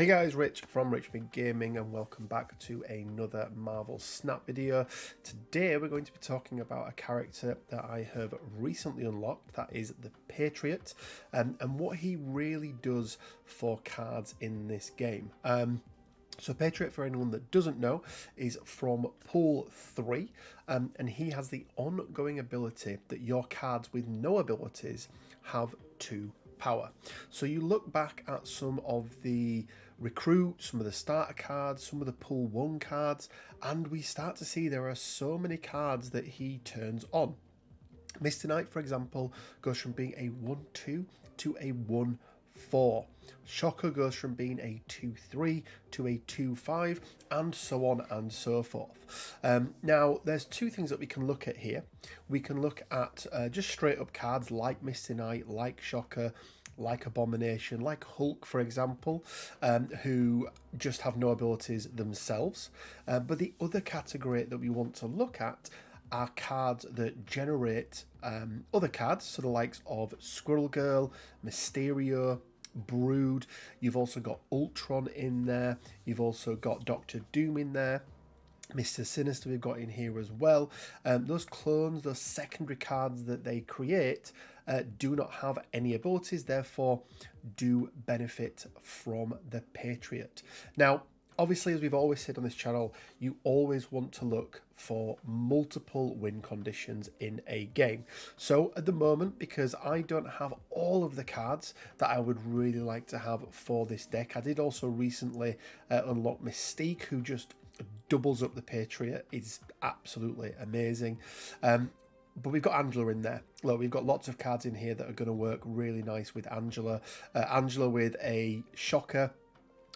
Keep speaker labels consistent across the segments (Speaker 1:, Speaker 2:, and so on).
Speaker 1: Hey guys, Rich from Richmond Gaming and welcome back to another Marvel Snap video. Today we're going to be talking about a character that I have recently unlocked, that is the Patriot, and what he really does for cards in this game. So Patriot, for anyone that doesn't know, is from Pool 3, and he has the ongoing ability that your cards with no abilities have 2 power. So you look back at some of the recruits, some of the starter cards, some of the Pool 1 cards, and we start to see there are so many cards that he turns on. Misty Knight, for example, goes from being a 1-2 to a 1-4. Shocker goes from being a 2-3 to a 2-5, and so on and so forth. Now, there's 2 things that we can look at here. We can look at just straight up cards like Misty Knight, like Shocker, like Abomination, like Hulk, for example, who just have no abilities themselves. But the other category that we want to look at are cards that generate other cards, so the likes of Squirrel Girl, Mysterio, Brood. You've also got Ultron in there. You've also got Doctor Doom in there. Mr. Sinister we've got in here as well. Those clones, those secondary cards that they create do not have any abilities, therefore do benefit from the Patriot. Now, obviously, as we've always said on this channel, you always want to look for multiple win conditions in a game. So at the moment, because I don't have all of the cards that I would really like to have for this deck, I did also recently unlock Mystique, who just doubles up the Patriot. Is absolutely amazing. But we've got Angela in there. Look, we've got lots of cards in here that are going to work really nice with Angela. Angela with a Shocker,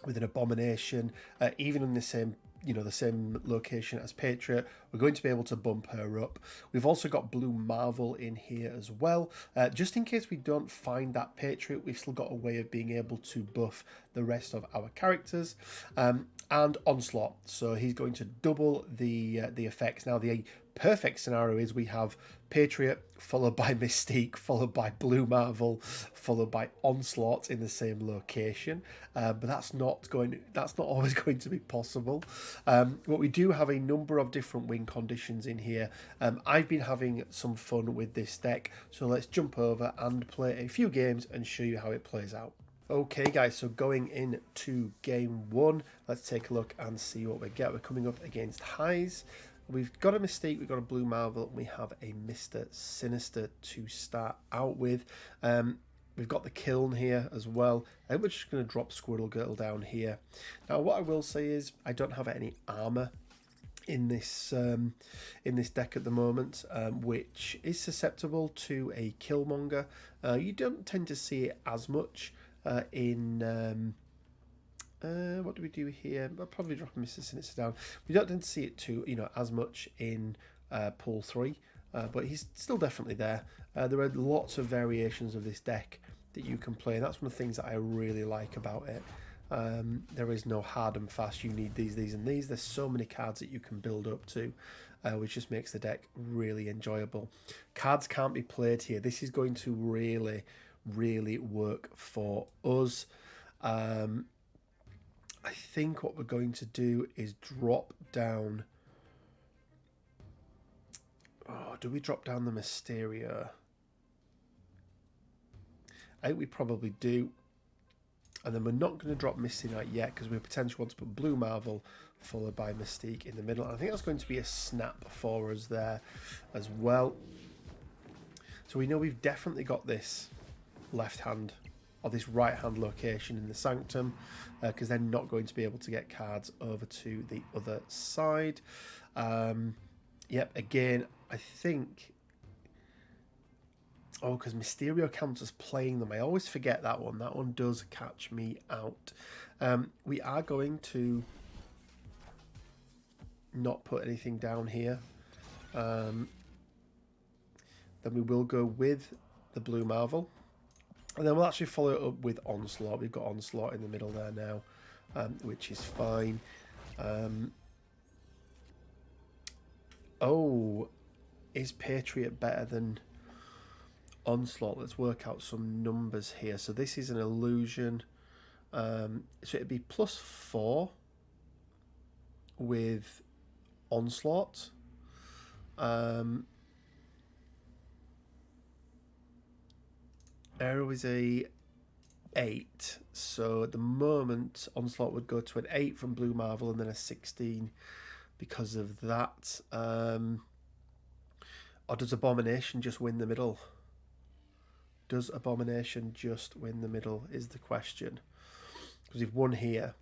Speaker 1: with an Abomination, even in the same, the same location as Patriot, we're going to be able to bump her up. We've also got Blue Marvel in here as well. Just in case we don't find that Patriot, we've still got a way of being able to buff the rest of our characters. And Onslaught, so he's going to double the effects. Now, the perfect scenario is we have Patriot followed by Mystique followed by Blue Marvel followed by Onslaught in the same location, but that's not always going to be possible. But we do have a number of different win conditions in here. I've been having some fun with this deck, so let's jump over and play a few games and show you how it plays out. Okay guys, so going into game 1, let's take a look and see what we get. We're coming up against highs. We've got a Mystique, we've got a Blue Marvel, and we have a Mr. Sinister to start out with. We've got the Kiln here as well. And we're just going to drop Squirrel Girl down here. Now, what I will say is I don't have any armor in this deck at the moment, which is susceptible to a Killmonger. You don't tend to see it as much in what do we do here? I'll probably drop Mr. Sinister down. We don't tend to see it too, as much in Pool 3, but he's still definitely there. There are lots of variations of this deck that you can play, and that's one of the things that I really like about it. There is no hard and fast, you need these, and these. There's so many cards that you can build up to, which just makes the deck really enjoyable. Cards can't be played here. This is going to really, really work for us. I think what we're going to do is drop down... Oh, do we drop down the Mysterio? I think we probably do. And then we're not going to drop Misty Knight yet because we potentially want to put Blue Marvel followed by Mystique in the middle. I think that's going to be a snap for us there as well. So we know we've definitely got this left hand or this right hand location in the Sanctum, because they're not going to be able to get cards over to the other side. Yep, again, I think... Oh, because Mysterio counts as playing them. I always forget that one. That one does catch me out. We are going to not put anything down here. Then we will go with the Blue Marvel. And then we'll actually follow it up with Onslaught. We've got Onslaught in the middle there now, which is fine. Oh, is Patriot better than Onslaught? Let's work out some numbers here. So this is an illusion. So it'd be +4 with Onslaught. Arrow is a 8, so at the moment Onslaught would go to an 8 from Blue Marvel and then a 16 because of that. Or does Abomination just win the middle? Does Abomination just win the middle is the question. Because we've won here.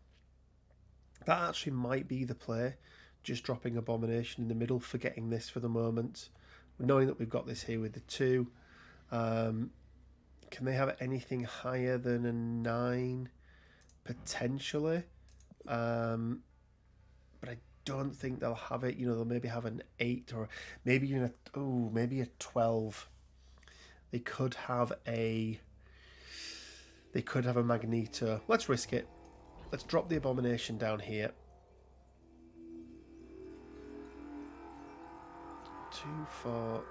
Speaker 1: That actually might be the play. Just dropping Abomination in the middle, forgetting this for the moment. Knowing that we've got this here with the 2. Can they have anything higher than a 9? Potentially. But I don't think they'll have it. You know, they'll maybe have an 8 or maybe even maybe a 12. They could have a Magneto. Let's risk it. Let's drop the Abomination down here. 2, 4.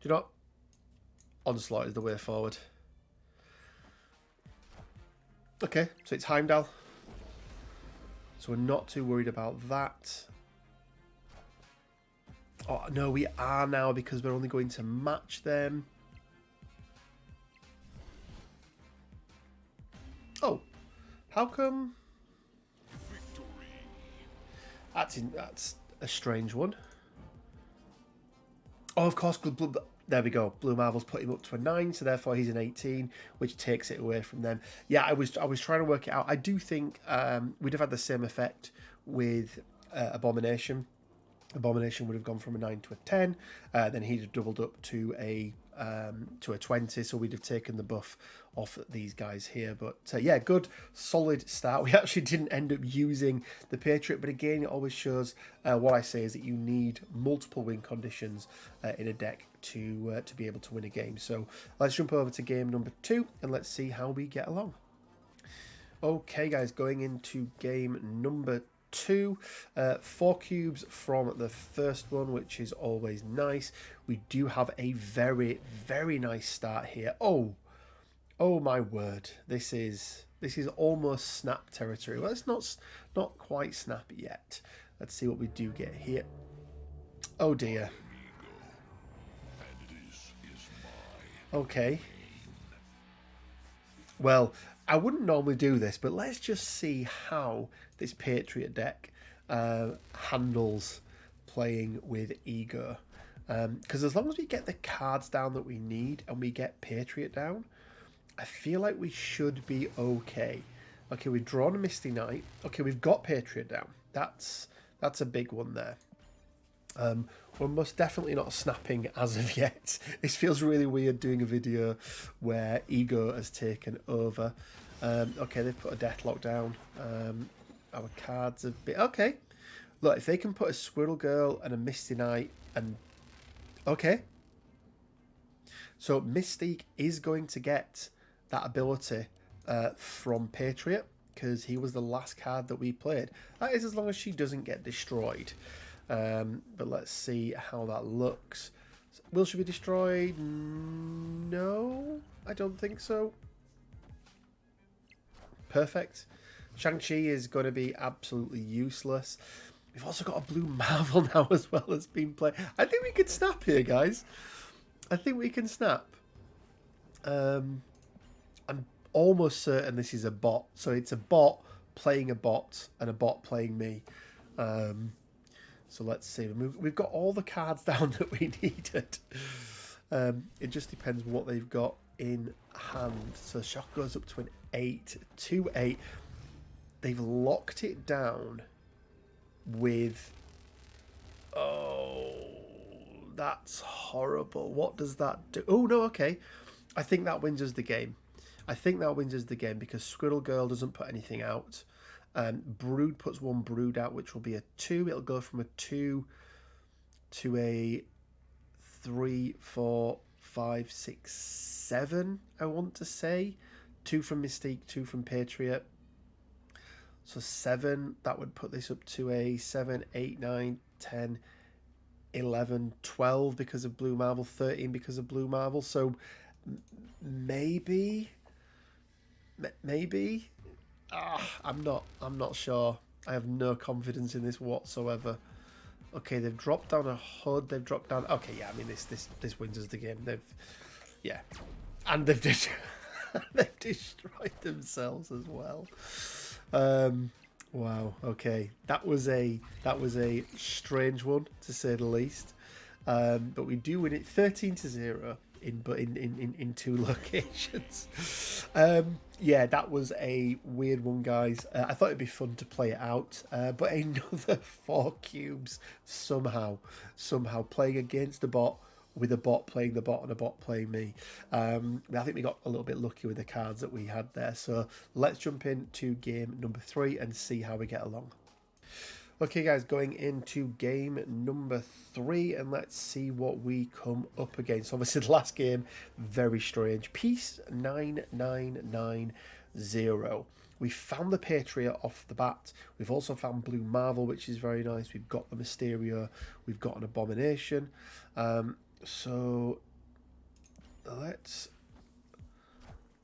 Speaker 1: Do you know what? Onslaught is the way forward. Okay, so it's Heimdall. So we're not too worried about that. Oh, no, we are now because we're only going to match them. Oh, how come? That's a strange one. Oh, of course, there we go. Blue Marvel's put him up to a 9, so therefore he's an 18, which takes it away from them. Yeah, I was trying to work it out. I do think we'd have had the same effect with Abomination. Abomination would have gone from a 9 to a 10, then he'd have doubled up to a 20, so we'd have taken the buff off these guys here. But yeah, good solid start. We actually didn't end up using the Patriot, but again, it always shows what I say is that you need multiple win conditions in a deck to be able to win a game. So let's jump over to game number 2 and let's see how we get along. Okay guys, going into game number 2, 4 cubes from the first one, which is always nice. We do have a very, very nice start here. Oh my word, this is almost snap territory. Well, it's not quite snap yet. Let's see what we do get here. Oh dear. Okay. Well, I wouldn't normally do this, but let's just see how this Patriot deck handles playing with Ego. Because as long as we get the cards down that we need and we get Patriot down, I feel like we should be okay. Okay, we've drawn a Misty Knight. Okay, we've got Patriot down. That's a big one there. We're most definitely not snapping as of yet. This feels really weird doing a video where Ego has taken over. Okay, they've put a Deathlock down. Our cards have been... Okay. Look, if they can put a Squirrel Girl and a Misty Knight and... Okay. So Mystique is going to get that ability from Patriot because he was the last card that we played. That is as long as she doesn't get destroyed. But let's see how that looks. Will she be destroyed? No, I don't think so. Perfect. Shang-Chi is going to be absolutely useless. We've also got a Blue Marvel now as well as being played. I think we can snap here, guys. I think we can snap. I'm almost certain this is a bot. So it's a bot playing a bot and a bot playing me. So let's see. We've got all the cards down that we needed. It just depends what they've got in hand. So Shock goes up to an 8, 2-8. They've locked it down with... Oh, that's horrible. What does that do? Oh, no, okay. I think that wins us the game. I think that wins us the game because Squirrel Girl doesn't put anything out. Brood puts one Brood out, which will be a 2. It'll go from a 2 to a 3, 4, 5, 6, 7, I want to say. 2 from Mystique, 2 from Patriot. So 7, that would put this up to a 7, 8, 9, 10, 11, 12 because of Blue Marvel, 13 because of Blue Marvel. So maybe. I'm not sure. I have no confidence in this whatsoever. Okay, they've dropped down a HUD. They've dropped down. Okay, yeah. I mean, this wins us the game. Yeah, and they've they've destroyed themselves as well. Wow. Okay, that was a strange one to say the least. But we do win it 13-0 in 2 locations. Yeah, that was a weird one, guys. I thought it'd be fun to play it out, but another 4 cubes somehow playing against the bot, with a bot playing the bot and a bot playing me. I think we got a little bit lucky with the cards that we had there. So let's jump into game number 3 and see how we get along. Okay, guys, going into game number 3, and let's see what we come up against. Obviously, the last game, very strange. Piece 9990. We found the Patriot off the bat. We've also found Blue Marvel, which is very nice. We've got the Mysterio. We've got an Abomination. So let's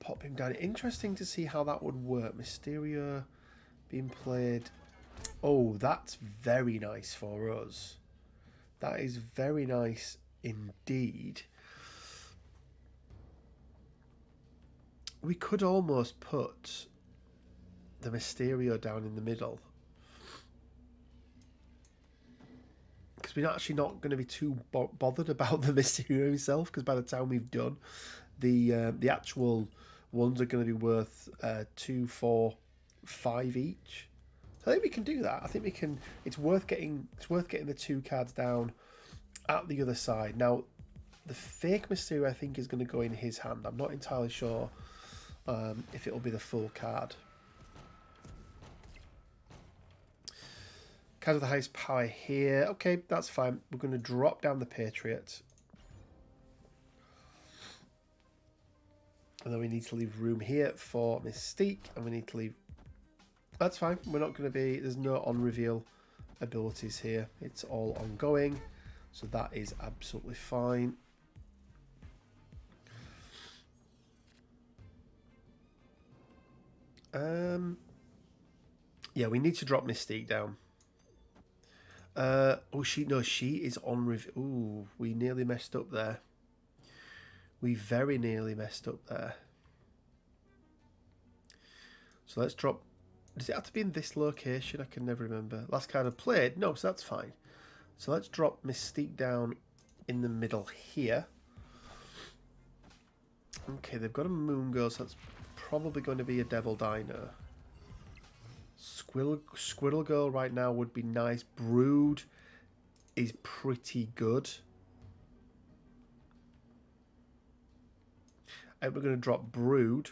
Speaker 1: pop him down. Interesting to see how that would work. Mysterio being played. Oh, that's very nice for us. That is very nice indeed. We could almost put the Mysterio down in the middle, because we're actually not going to be too bothered about the Mysterio himself, because by the time we've done, the actual ones are going to be worth 2, 4, 5 each. So I think we can do that. I think we can. It's worth getting the 2 cards down at the other side. Now, the fake Mysterio I think is going to go in his hand. I'm not entirely sure if it'll be the full card. Card with the highest power here. Okay, that's fine. We're going to drop down the Patriot. And then we need to leave room here for Mystique. And we need to leave... That's fine. We're not going to be... There's no on-reveal abilities here. It's all ongoing. So that is absolutely fine. Yeah, we need to drop Mystique down. Oh, she is on reveal. Ooh, we nearly messed up there. We very nearly messed up there. So let's drop... Does it have to be in this location? I can never remember. Last card I played? No, so that's fine. So let's drop Mystique down in the middle here. Okay, they've got a Moon Girl, so that's probably going to be a Devil Dino. Squirrel Girl right now would be nice. Brood is pretty good. And we're going to drop Brood.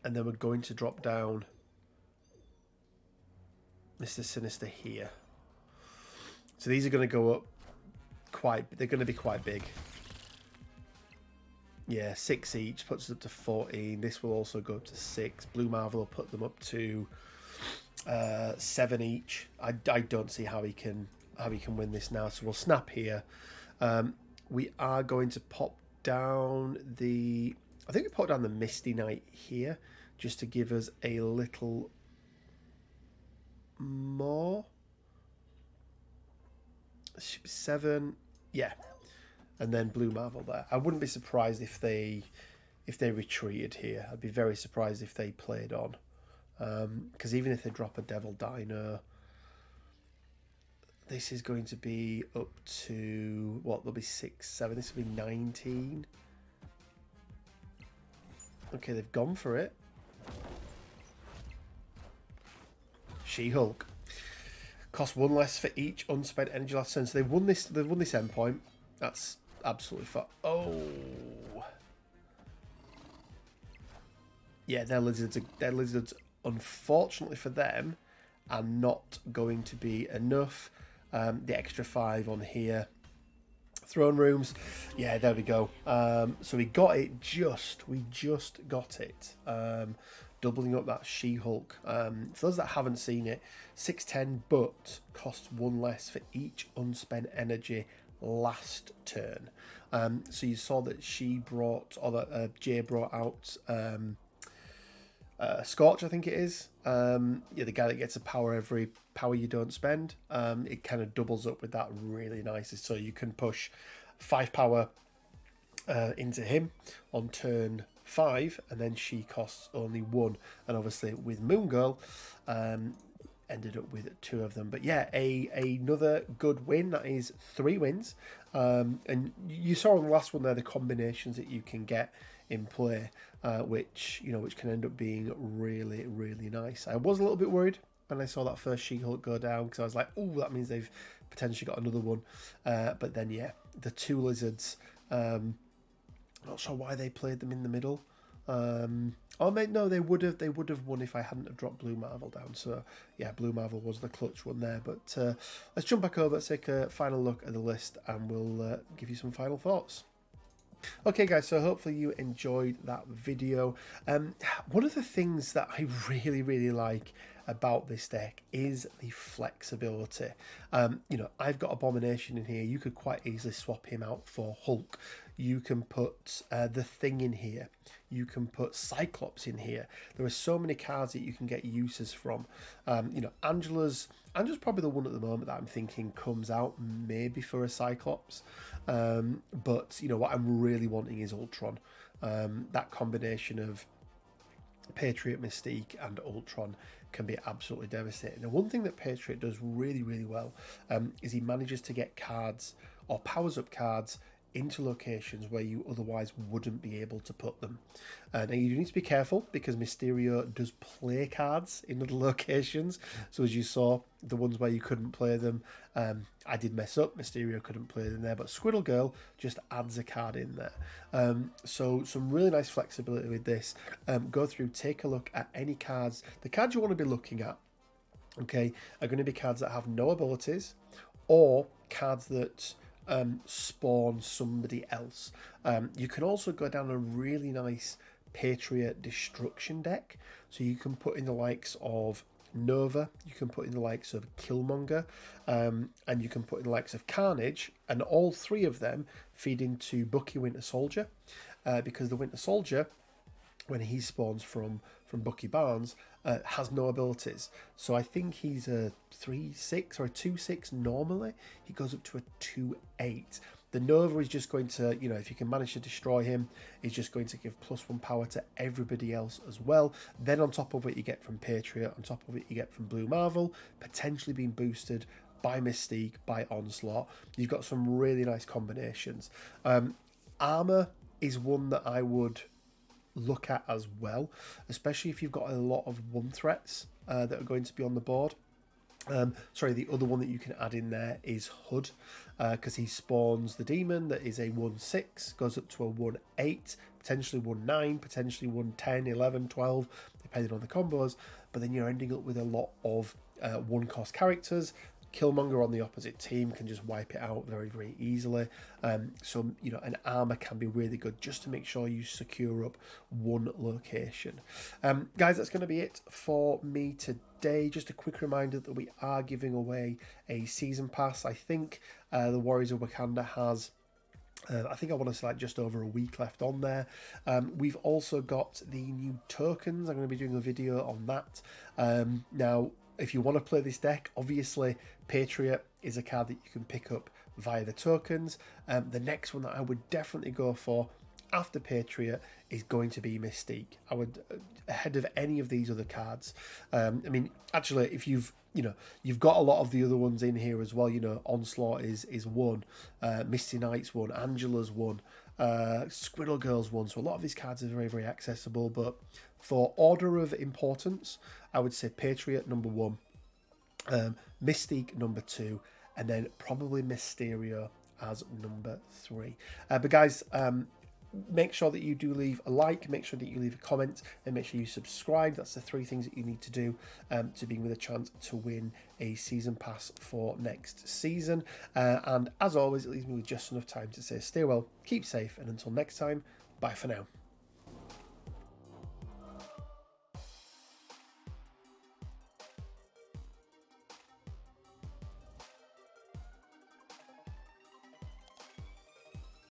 Speaker 1: And then we're going to drop down Mr. Sinister here. So these are going to go up they're going to be quite big. Yeah, 6 each puts us up to 14. This will also go up to 6. Blue Marvel will put them up to 7 each. I don't see how he can win this now. So we'll snap here. We are going to pop down the... I think we put down the Misty Knight here, just to give us a little more. 7, yeah. And then Blue Marvel there. I wouldn't be surprised if they retreated here. I'd be very surprised if they played on. Because even if they drop a Devil Dino, this is going to be up to, what, there'll be 6, 7. This will be 19. Okay, they've gone for it. She-Hulk. Cost 1 less for each unspent energy last turn. So they've won this endpoint. That's absolutely fun. Oh. Yeah, their lizards, unfortunately for them, are not going to be enough. The extra 5 on here. Throne rooms. Yeah, there we go. So we got it we just got it. doubling up that She-Hulk. For those that haven't seen it, 610, but costs 1 less for each unspent energy last turn. So you saw that she brought, or that Jay brought out Scorch, I think it is. Yeah, the guy that gets a power every power you don't spend. It kind of doubles up with that really nicely. So you can push 5 power into him on turn 5, and then she costs only 1. And obviously with Moon Girl, ended up with 2 of them. But yeah, another good win. That is 3 wins. And you saw on the last one there the combinations that you can get in play, which can end up being really, really nice. I was a little bit worried when I saw that first She-Hulk go down, because I was like, oh, that means they've potentially got another one. But then yeah, the 2 lizards. Not sure why they played them in the middle. Oh mate, no, they would have won if I hadn't have dropped Blue Marvel down. So yeah, Blue Marvel was the clutch one there. But let's jump back over, let's take a final look at the list, and we'll give you some final thoughts. Okay guys, so hopefully you enjoyed that video. One of the things that I really like about this deck is the flexibility. I've got Abomination in here. You could quite easily swap him out for Hulk. You can put the Thing in here. You can put Cyclops in here. There are so many cards that you can get uses from. Angela's probably the one at the moment that I'm thinking comes out maybe for a Cyclops. But what I'm really wanting is Ultron. That combination of Patriot, Mystique and Ultron can be absolutely devastating. And one thing that Patriot does really well is he manages to get cards or powers up cards into locations where you otherwise wouldn't be able to put them. Now you need to be careful, because Mysterio does play cards in other locations. So as you saw, the ones where you couldn't play them, I did mess up. Mysterio couldn't play them there, but Squirrel Girl just adds a card in there. So some really nice flexibility with this. Go through, take a look at any cards. The cards you want to be looking at, okay, are going to be cards that have no abilities, or cards that spawn somebody else. You can also go down a really nice Patriot destruction deck. So you can put in the likes of Nova, you can put in the likes of Killmonger, and you can put in the likes of Carnage, and all 3 of them feed into Bucky Winter Soldier, because the Winter Soldier, when he spawns from Bucky Barnes, has no abilities. So I think he's a 3/6 or a 2/6 normally. He goes up to a 2/8. The Nova is just going to, if you can manage to destroy him, is just going to give +1 power to everybody else as well. Then on top of what you get from Patriot, on top of it you get from Blue Marvel, potentially being boosted by Mystique, by Onslaught. You've got some really nice combinations. Armor is one that I would look at as well, especially if you've got a lot of 1 threats that are going to be on the board. The other one that you can add in there is Hood, because he spawns the demon that is a 1/6, goes up to a 1/8, potentially 1/9, potentially 1/10, 11, 12, depending on the combos. But then you're ending up with a lot of 1-cost characters. Killmonger on the opposite team can just wipe it out very easily. So an armor can be really good, just to make sure you secure up 1 location. Guys, that's going to be it for me today. Just a quick reminder that we are giving away a season pass. I think the Warriors of Wakanda has, I think I want to say just over a week left on there. We've also got the new tokens. I'm going to be doing a video on that. Now, if you want to play this deck, obviously Patriot is a card that you can pick up via the tokens. The next one that I would definitely go for after Patriot is going to be Mystique. I would, ahead of any of these other cards. Actually, if you've got a lot of the other ones in here as well. Onslaught is 1, Misty Knight's 1, Angela's 1, Squirrel Girl's 1. So a lot of these cards are very accessible. But for order of importance, I would say Patriot number 1, Mystique number 2, and then probably Mysterio as number 3. But guys, make sure that you do leave a like, make sure that you leave a comment, and make sure you subscribe. That's the 3 things that you need to do to be with a chance to win a season pass for next season. And as always, it leaves me with just enough time to say stay well, keep safe, and until next time, bye for now.